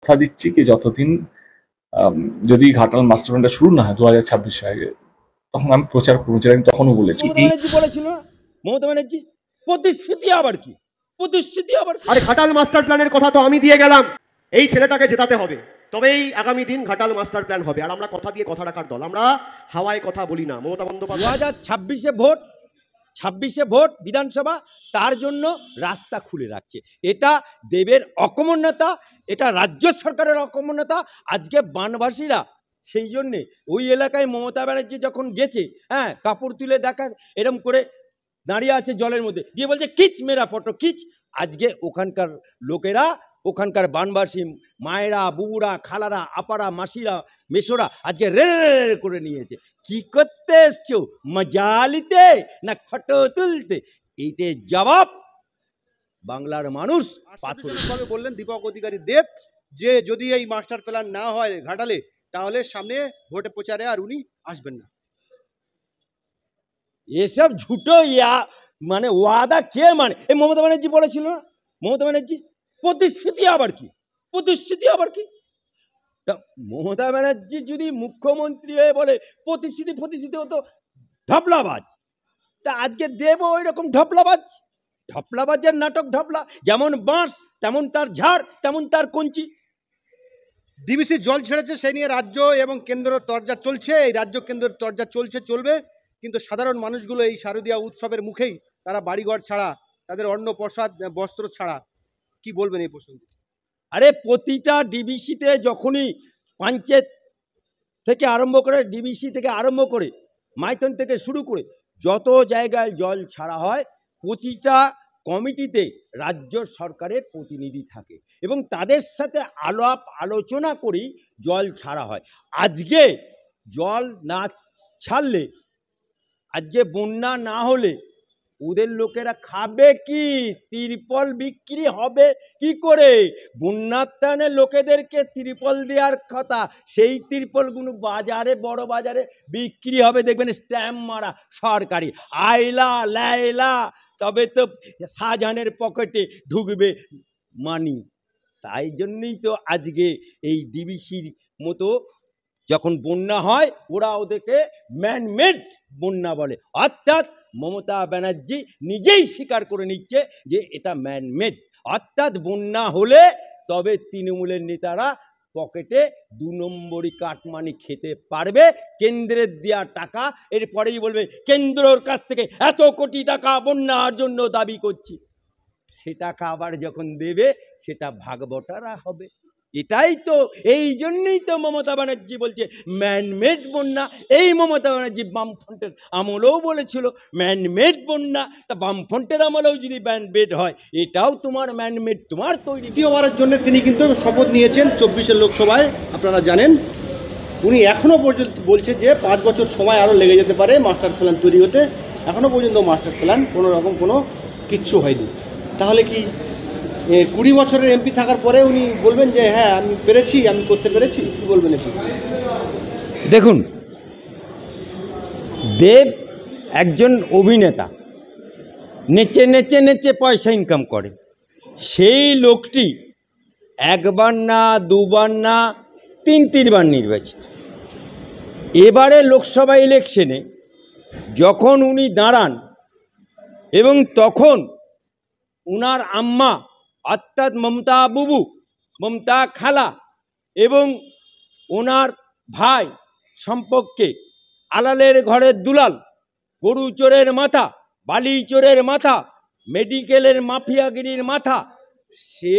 কথা দিচ্ছি কি যতদিন যদি ঘাটাল মাস্টার প্ল্যানটা শুরু না হয় 2026 আগে, তখন আমি প্রচার করবো, যেটা আমি তখনও বলেছি। মমতা ব্যানার্জি প্রতিশ্রুতি আবার কি, প্রতিশ্রুতি আবার আরে ঘাটাল মাস্টার প্ল্যানের কথা তো আমি দিয়ে গেলাম, এই ছেলেটাকে জেতাতে হবে, তবেই আগামী দিন ঘাটাল মাস্টার প্ল্যান হবে। আর আমরা কথা দিয়ে কথা রাখার দল, আমরা হাওয়ায় কথা বলি না। মমতা বন্দ্যোপাধ্যায় 2026 ভোট বিধানসভা, তার জন্য রাস্তা খুলে রাখছে। এটা দেবের অকমন্যতা, এটা রাজ্য সরকারের অকমন্যতা। আজকে বানবাসীরা সেই জন্যে ওই এলাকায় মমতা ব্যানার্জি যখন গেছে, হ্যাঁ, কাপড় তুলে দেখা এরম করে দাঁড়িয়ে আছে জলের মধ্যে, দিয়ে বলছে কিচ মেরা ফটো কিচ। আজকে ওখানকার লোকেরা, ওখানকার বানবাসী মায়েরা, বুবুরা, খালারা, আপারা, মাসিরা, মেশোরা আজকে রে করে নিয়েছে। কি করতে এসছো, মজা নিতে না ফটো তুলতে? এইটার জবাব বাংলার মানুষ পাথর বললেন দীপক অধিকারী দেব, যে যদি এই মাস্টার প্ল্যান না হয় ঘাটালে, তাহলে সামনে ভোটে প্রচারে আর উনি আসবেন না। এসব ঝুটো মানে ওয়াদা কে মানে? এই মমতা ব্যানার্জি বলেছিল না, মমতা ব্যানার্জি প্রতিশ্রুতি আবার কি, প্রতিশ্রুতি আবার কি? তা মমতা ব্যানার্জি যদি মুখ্যমন্ত্রী হয়ে বলে প্রতিশ্রুতি প্রতিশ্রুতি, হতো ঢপলাবাজ। তা আজকে দেব ওই রকম ঢপলাবাজ, ঢপলাবাজের নাটক ঢপলা। যেমন বাঁশ তেমন তার ঝাড়, তেমন তার কঞ্চি। ডিবিসি জল ছেড়েছে, সেই নিয়ে রাজ্য এবং কেন্দ্র তরজা চলছে। এই রাজ্য কেন্দ্রের তরজা চলছে, চলবে, কিন্তু সাধারণ মানুষগুলো এই শারদীয়া উৎসবের মুখেই তারা বাড়িঘর ছাড়া, তাদের অন্ন প্রসাদ বস্ত্র ছাড়া। কি বলবেন এই প্রসঙ্গে? আরে প্রতিটা ডিবিসিতে যখনই পঞ্চায়েত থেকে আরম্ভ করে, ডিবিসি থেকে আরম্ভ করে, মাইথন থেকে শুরু করে যত জায়গায় জল ছাড়া হয়, প্রতিটা কমিটিতে রাজ্য সরকারের প্রতিনিধি থাকে এবং তাদের সাথে আলাপ আলোচনা করেই জল ছাড়া হয়। আজকে জল না ছাড়লে, আজকে বন্যা না হলে ওদের লোকেরা খাবে কি? তিরপল বিক্রি হবে কি করে? বন্যার টানে লোকেদেরকে তিরপল দেওয়ার কথা, সেই তিরপলগুলো বাজারে, বড় বাজারে বিক্রি হবে, দেখবেন স্ট্যাম্প মারা সরকারি, আইলা লাইলা, তবে তো শাহজাহানের পকেটে ঢুকবে মানি। তাই জন্যই তো আজকে এই ডিবিসির মতো যখন বন্যা হয়, ওরা ওদেরকে ম্যানমেড বন্যা বলে। অর্থাৎ মমতা ব্যানার্জি নিজেই স্বীকার করে নিচ্ছে যে এটা ম্যানমেড। অর্থাৎ বন্যা হলে তবে তৃণমূলের নেতারা পকেটে 2 নম্বরই কাটমানি খেতে পারবে, কেন্দ্রের দেওয়া টাকা। এরপরেই বলবে কেন্দ্রের কাছ থেকে এত কোটি টাকা বন্যার জন্য দাবি করছি, সে টাকা আবার যখন দেবে সেটা ভাগবটারা হবে। এটাই তো, এই জন্যই তো মমতা ব্যানার্জি বলছে ম্যানমেড বন্যা। এই মমতা ব্যানার্জি বামফ্রন্টের আমলেও বলেছিল ম্যানমেড বন্যা। তা বামফ্রন্টের আমলেও যদি ম্যানমেড হয়, এটাও তোমার ম্যানমেড, তোমার তৈরি। দ্বিতীয়বারের জন্য তিনি কিন্তু শপথ নিয়েছেন 24-এর লোকসভায়, আপনারা জানেন। উনি এখনও পর্যন্ত বলছে যে 5 বছর সময় আরও লেগে যেতে পারে মাস্টার প্ল্যান তৈরি হতে। এখনও পর্যন্ত মাস্টার প্ল্যান কোনো রকম কোনো কিচ্ছু হয়নি। তাহলে কি 20 বছরের এমপি থাকার পরে উনি বলবেন যে হ্যাঁ আমি পেরেছি, আমি করতে পেরেছি? কি বলবেন একটু? দেখুন, দেব একজন অভিনেতা, নেচে নেচে নেচে পয়সা ইনকাম করে। সেই লোকটি একবার না, দুবার না, 3বার নির্বাচিত। এবারে লোকসভা ইলেকশনে যখন উনি দাঁড়ান এবং তখন উনার আম্মা অর্থাৎ মমতা বুবু, মমতা খালা এবং ওনার ভাই সম্পর্কে আলালের ঘরের দুলাল, গরু চোরের মাথা, বালি চোরের মাথা, মেডিকেলের মাফিয়াগিরির মাথা, সে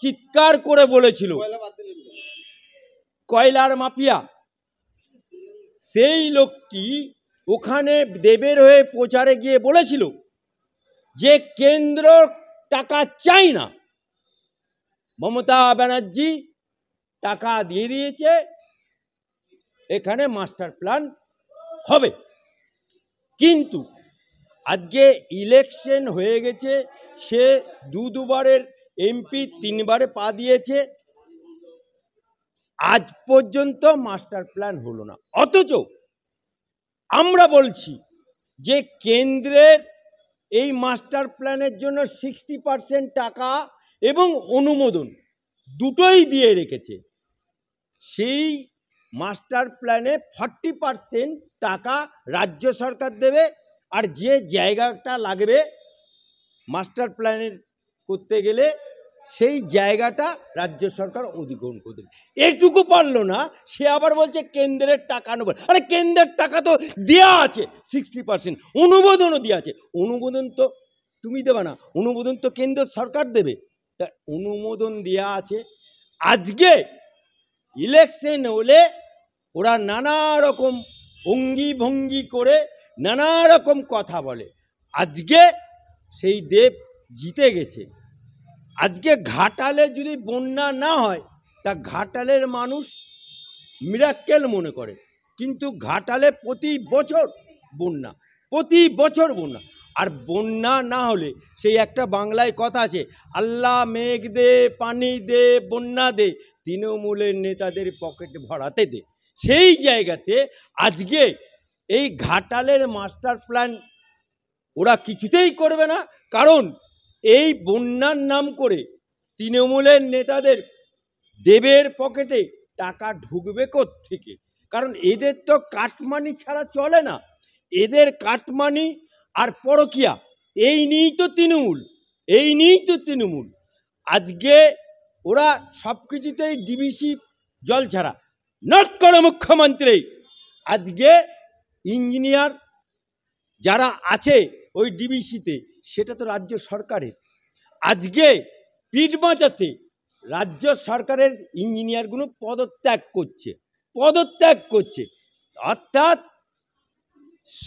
চিৎকার করে বলেছিল কয়লার মাফিয়া। সেই লোকটি ওখানে দেবের হয়ে প্রচারে গিয়ে বলেছিল যে কেন্দ্র টাকা চাই না, মমতা ব্যানার্জি টাকা দিয়ে দিয়েছে, এখানে মাস্টার প্ল্যান হবে। কিন্তু আজকে ইলেকশন হয়ে গেছে, সে দুবারের এমপি 3বারে পা দিয়েছে, আজ পর্যন্ত মাস্টার প্ল্যান হলো না। অথচ আমরা বলছি যে কেন্দ্রের এই মাস্টার প্ল্যানের জন্য 60% টাকা এবং অনুমোদন দুটোই দিয়ে রেখেছে। সেই মাস্টার প্ল্যানে 40% টাকা রাজ্য সরকার দেবে, আর যে জায়গাটা লাগবে মাস্টার প্ল্যানের করতে গেলে সেই জায়গাটা রাজ্য সরকার অধিগ্রহণ করে দেবে। এটুকু পারলো না, সে আবার বলছে কেন্দ্রের টাকা নেব। আরে কেন্দ্রের টাকা তো দেওয়া আছে 60%, অনুমোদনও দেওয়া আছে। অনুমোদন তো তুমি দেবে না, অনুমোদন তো কেন্দ্র সরকার দেবে। তা অনুমোদন দেওয়া আছে। আজকে ইলেকশন হলে ওরা নানা রকম অঙ্গি ভঙ্গি করে নানা রকম কথা বলে। আজকে সেই দেব জিতে গেছে। আজকে ঘাটালে যদি বন্যা না হয় তা ঘাটালের মানুষ মিরাক্কেল মনে করে, কিন্তু ঘাটালে প্রতি বছর বন্যা, প্রতি বছর বন্যা। আর বন্যা না হলে সেই একটা বাংলায় কথা আছে, আল্লাহ মেঘ দে, পানি দে, বন্যা দে, তৃণমূলের নেতাদের পকেটে ভরাতে দে। সেই জায়গাতে আজকে এই ঘাটালের মাস্টার প্ল্যান ওরা কিছুতেই করবে না, কারণ এই বন্যার নাম করে তৃণমূলের নেতাদের দেবের পকেটে টাকা ঢুকবে কোত্থেকে? কারণ এদের তো কাটমানি ছাড়া চলে না। এদের কাটমানি আর পরকিয়া, এই নিয়েই তো তৃণমূল, এই নিয়েই তো তৃণমূল। আজকে ওরা সব কিছুতেই ডিবিসি জল ছাড়া নট করে মুখ্যমন্ত্রী। আজকে ইঞ্জিনিয়ার যারা আছে ওই ডিবিসিতে, সেটা তো রাজ্য সরকারের। আজকে পিঠ বাঁচাতে রাজ্য সরকারের ইঞ্জিনিয়ারগুলো পদত্যাগ করছে। অর্থাৎ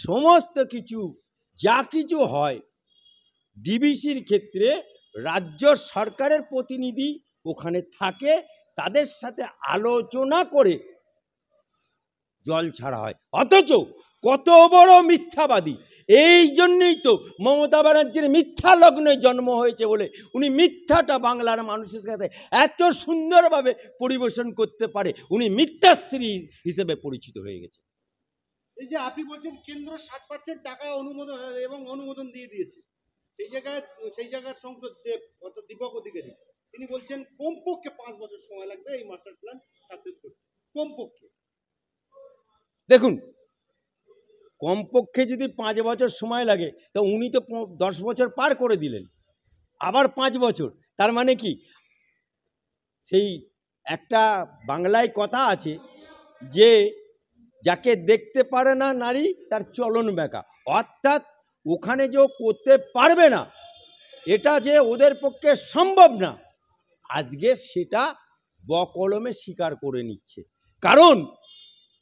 সমস্ত কিছু যা কিছু হয় ডিবিসির ক্ষেত্রে রাজ্য সরকারের প্রতিনিধি ওখানে থাকে, তাদের সাথে আলোচনা করে জল ছাড়া হয়। অথচ কত বড় মিথ্যাবাদী! এই জন্যই তো মমতা ব্যানার্জির মিথ্যা লগ্নে জন্ম হয়েছে বলে উনি মিথ্যাটা বাংলার মানুষের কাছে এত সুন্দরভাবে পরিবেশন করতে পারে। উনি মিথ্যাশ্রী হিসেবে পরিচিত হয়ে গেছে। এই যে আপনি বলছেন কেন্দ্র 60% টাকা অনুমোদন দিয়ে দিয়েছে, সেই জায়গার সংসদ অর্থাৎ দীপক অধিকারী তিনি বলছেন কমপক্ষে 5 বছর সময় লাগবে এই মাস্টার প্ল্যান সাকসেস করতে, কমপক্ষে। দেখুন, কমপক্ষে যদি 5 বছর সময় লাগে তো উনি তো 10 বছর পার করে দিলেন, আবার 5 বছর। তার মানে কি, সেই একটা বাংলায় কথা আছে যে যাকে দেখতে পারে না নারী তার চলন বেঁকা। অর্থাৎ ওখানে যে করতে পারবে না, এটা যে ওদের পক্ষে সম্ভব না, আজকে সেটা বকলমে স্বীকার করে নিচ্ছে। কারণ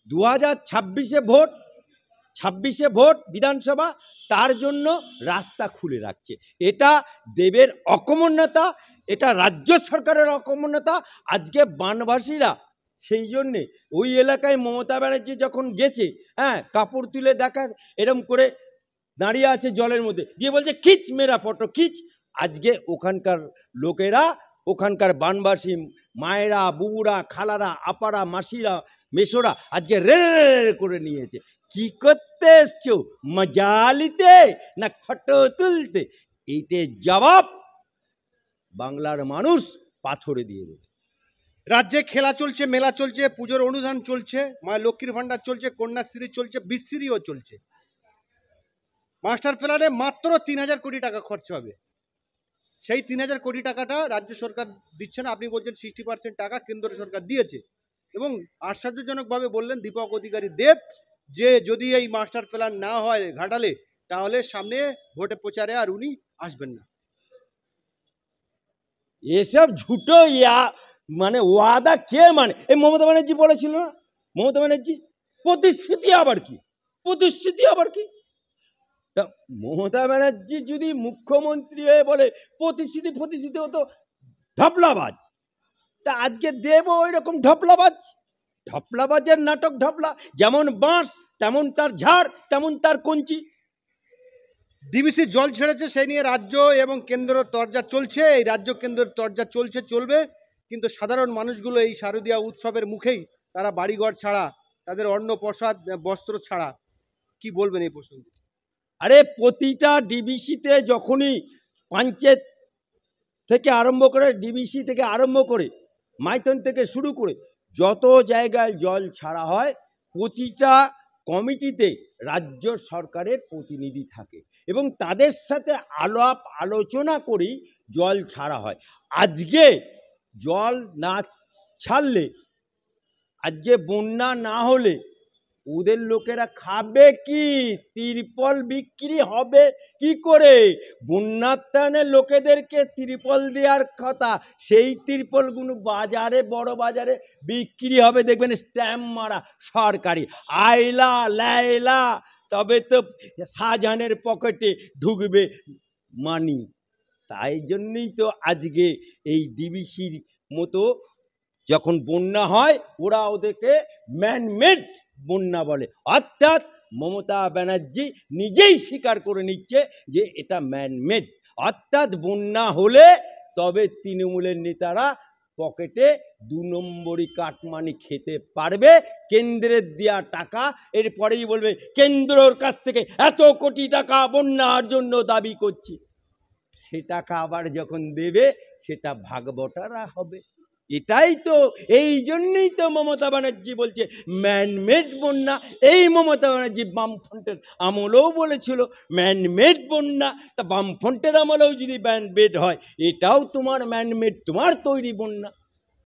2026-এ ভোট বিধানসভা, তার জন্য রাস্তা খুলে রাখছে। এটা দেবের অকমন্যতা, এটা রাজ্য সরকারের অকমন্যতা। আজকে বানবাসীরা সেই জন্যে ওই এলাকায় মমতা ব্যানার্জি যখন গেছে, কাপড় তুলে দেখা এরম করে দাঁড়িয়ে আছে জলের মধ্যে, দিয়ে বলছে খিচ মেরা ফটো খিচ। আজকে ওখানকার লোকেরা, ওখানকার বানবাসী মায়েরা, বুবুরা, খালারা, আপারা, মাসিরা, মেশোরা আজকে রে করে নিয়েছে। কি করতে এসছো, মজা নিতে না ফটো তুলতে? এইটার জবাব বাংলার মানুষ পাথরে দিয়ে দেবে। রাজ্যে খেলা চলছে, মেলা চলছে, পুজোর অনুদান চলছে, মা লক্ষ্মীর ভান্ডার চলছে, কন্যাশ্রী চলছে, বিশ্রীও চলছে। মাস্টার প্ল্যানে মাত্র 3000 কোটি টাকা খরচ হবে। সেই 3000 কোটি টাকাটা রাজ্য সরকার দিচ্ছে না। আপনি বলছেন 60% টাকা কেন্দ্র সরকার দিয়েছে। এবং আশ্চর্যজনকভাবে বললেন দীপক অধিকারী দেব যে যদি এই মাস্টার প্ল্যান না হয় ঘাটালে, তাহলে সামনে ভোটে প্রচারে আর উনি আসবেন না। এসব ঝুটো মানে ওয়াদা কে মানে? এই মমতা ব্যানার্জি বলেছিল না, মমতা ব্যানার্জি প্রতিশ্রুতি আবার কি, তা মমতা ব্যানার্জি যদি মুখ্যমন্ত্রী হয়ে বলে প্রতিশ্রুতি হতো ঢপলাবাজ, তা আজকে দেব ওই রকম ঢপলাবাজের নাটক। ঢপলা যেমন বাঁশ তেমন তার ঝাড়, তেমন তার কঞ্চি। ডিবিসি জল ছেড়েছে, সেই নিয়ে রাজ্য এবং কেন্দ্র তরজা চলছে। এই রাজ্য কেন্দ্রের তরজা চলবে, কিন্তু সাধারণ মানুষগুলো এই শারদীয়া উৎসবের মুখেই তারা বাড়িঘর ছাড়া, তাদের অন্ন প্রসাদ বস্ত্র ছাড়া। কি বলবেন এই প্রসঙ্গে? আরে প্রতিটা ডিবিসিতে যখনই পঞ্চায়েত থেকে আরম্ভ করে ডিবিসি থেকে আরম্ভ করে মাইথন থেকে শুরু করে যত জায়গায় জল ছাড়া হয় প্রতিটা কমিটিতে রাজ্য সরকারের প্রতিনিধি থাকে এবং তাদের সাথে আলাপ আলোচনা করেই জল ছাড়া হয়। আজকে জল না ছাড়লে, আজকে বন্যা না হলে ওদের লোকেরা খাবে কি? তিরপল বিক্রি হবে কি করে? বন্যাত্রাণের লোকেদেরকে তিরপল দেওয়ার কথা, সেই তিরপলগুলো বাজারে, বড় বাজারে বিক্রি হবে, দেখবেন স্ট্যাম্প মারা সরকারি, আইলা লাইলা, তবে তো শাহজাহানের পকেটে ঢুকবে মানি। তাই জন্যই তো আজকে এই ডিবিসির মতো যখন বন্যা হয় ওরা ওদেরকে ম্যানমেড বন্যা বলে, অর্থাৎ মমতা ব্যানার্জি নিজেই স্বীকার করে নিচ্ছে যে এটা ম্যানমেড। অর্থাৎ বন্যা হলে তবে তৃণমূলের নেতারা পকেটে 2 নম্বরই কাটমানি খেতে পারবে, কেন্দ্রের দেওয়া টাকা। এরপরেই বলবে কেন্দ্রর কাছ থেকে এত কোটি টাকা বন্যার জন্য দাবি করছি, সে টাকা আবার যখন দেবে সেটা ভাগবটারা হবে। এটাই তো, এই জন্যই তো মমতা ব্যানার্জি বলছে ম্যানমেড বন্যা। এই মমতা ব্যানার্জি বামফ্রন্টের আমলেও বলেছিল ম্যানমেড বন্যা, তা বামফ্রন্টের আমলেও যদি ম্যানমেড হয়, এটাও তোমার ম্যানমেড, তোমার তৈরি বন্যা।